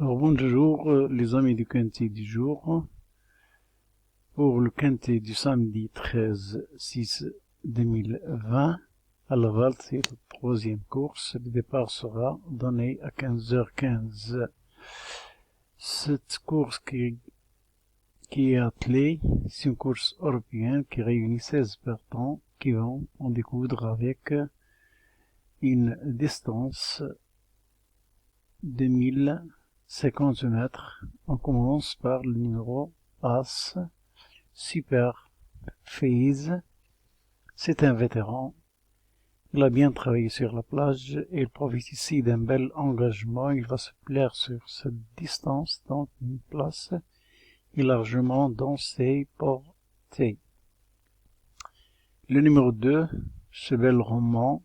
Alors bonjour les amis du quintet du jour. Pour le quintet du samedi 13-6-2020, à Laval, c'est la troisième course. Le départ sera donné à 15h15. Cette course qui est attelée, c'est une course européenne qui réunit 16 partants qui vont en découdre avec une distance de 1050 mètres. On commence par le numéro As, Super Phase. C'est un vétéran. Il a bien travaillé sur la plage et il profite ici d'un bel engagement. Il va se plaire sur cette distance, donc une place est largement dans ses portées. Le numéro 2, ce bel romain,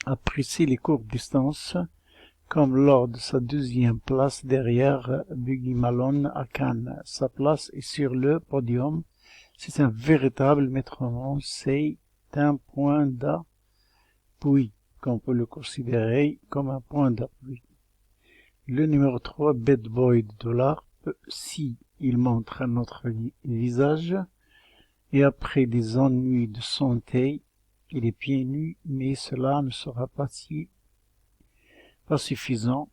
apprécie les courtes distances, comme lors de sa deuxième place derrière Buggy Malone à Cannes. Sa place est sur le podium. C'est un véritable métronome. C'est un point d'appui, qu'on peut le considérer comme un point d'appui. Le numéro 3, Bad Boy de Dollar, si il montre un autre visage, et après des ennuis de santé, il est pieds nus, mais cela ne sera pas suffisant.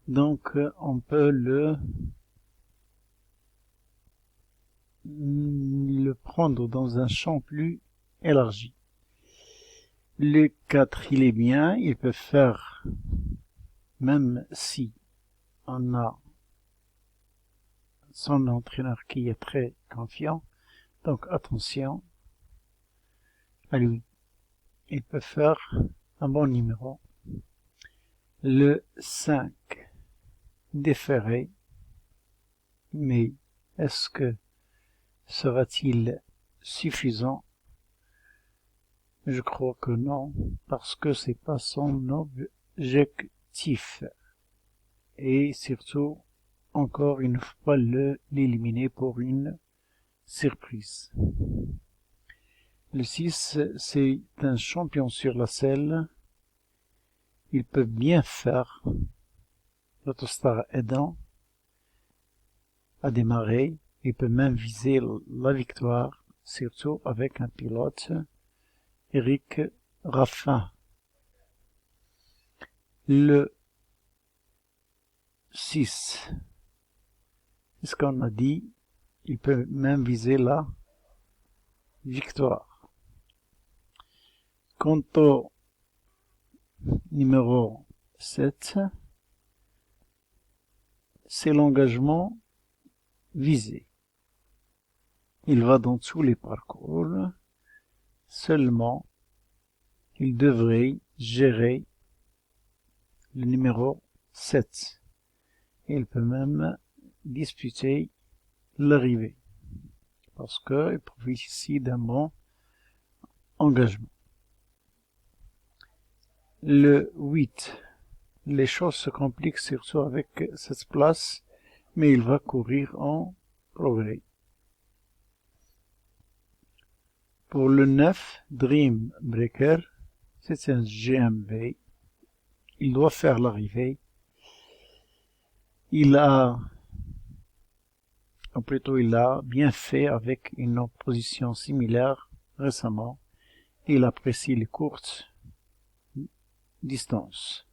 Donc, on peut le prendre dans un champ plus élargi. Le 4, il est bien, il peut faire, même si on a son entraîneur qui est très confiant, donc attention à lui. Il peut faire un bon numéro. Le 5, déféré, mais est-ce que sera-t-il suffisant? Je crois que non, parce que c'est pas son objectif. Et surtout, encore une fois, l'éliminer pour une surprise. Le 6, c'est un champion sur la selle. Il peut bien faire, l'autostar aidant, à démarrer. Il peut même viser la victoire, surtout avec un pilote, Eric Raffin. Le 6, ce qu'on a dit, il peut même viser la victoire. Quant au numéro 7, c'est l'engagement visé. Il va dans tous les parcours, seulement il devrait gérer le numéro 7. Il peut même disputer l'arrivée, parce qu'il profite ici d'un bon engagement. Le 8, les choses se compliquent surtout avec cette place, mais il va courir en progrès. Pour le 9, Dream Breaker, c'est un GMV. Il doit faire l'arrivée. Il a bien fait avec une opposition similaire récemment. Il apprécie les courtes distances.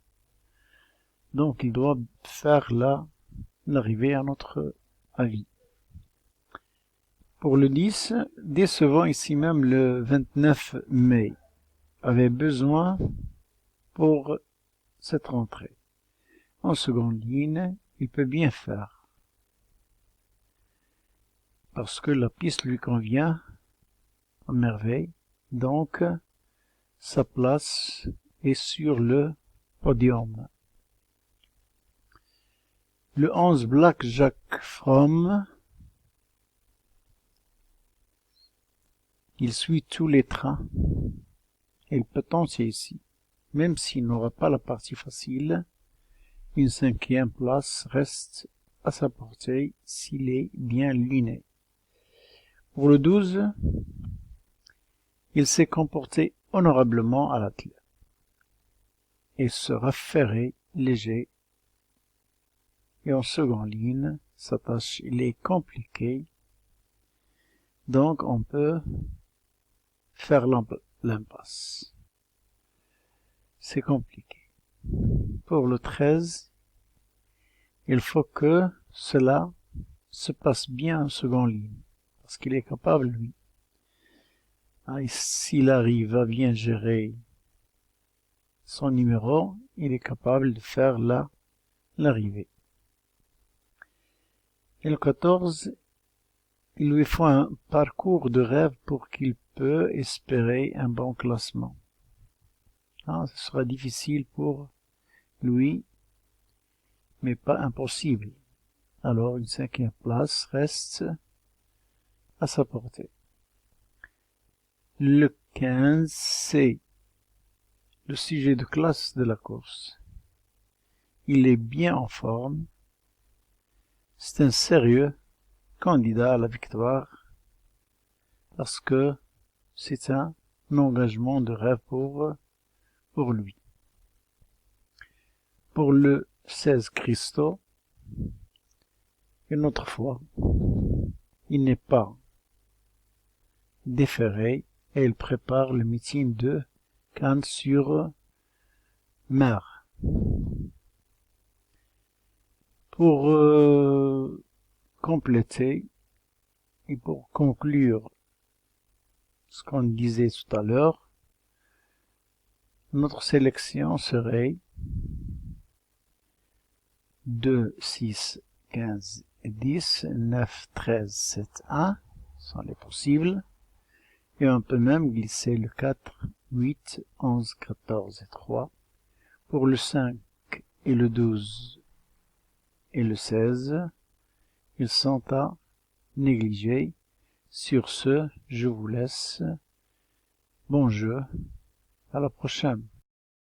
Donc il doit faire l'arrivée à notre avis. Pour le 10, décevant ici même le 29 mai, avait besoin pour cette rentrée. En seconde ligne, il peut bien faire, parce que la piste lui convient à merveille, donc sa place est sur le podium. Le 11, Black Jack From, il suit tous les trains. Il peut tenter ici. Même s'il n'aura pas la partie facile, une 5e place reste à sa portée s'il est bien luné. Pour le 12, il s'est comporté honorablement à l'athlète. et sera ferré, léger. Et en seconde ligne, sa tâche il est compliquée, donc on peut faire l'impasse. C'est compliqué. Pour le 13, il faut que cela se passe bien en seconde ligne, parce qu'il est capable, lui. S'il arrive à bien gérer son numéro, il est capable de faire l'arrivée. Et le 14, il lui faut un parcours de rêve pour qu'il peut espérer un bon classement. Ce sera difficile pour lui, mais pas impossible. Alors une 5e place reste à sa portée. Le 15, c'est le sujet de classe de la course. Il est bien en forme. C'est un sérieux candidat à la victoire parce que c'est un engagement de rêve pour lui. Pour le 16 Christo, une autre fois, il n'est pas déféré et il prépare le meeting de Cannes-sur-Mer. Pour compléter et pour conclure ce qu'on disait tout à l'heure, notre sélection serait 2, 6, 15 et 10, 9, 13, 7, 1 sont les possibles. Et on peut même glisser le 4, 8, 11, 14 et 3. Pour le 5 et le 12 et le 16, ils sont à négliger. Sur ce, je vous laisse. Bon jeu. À la prochaine.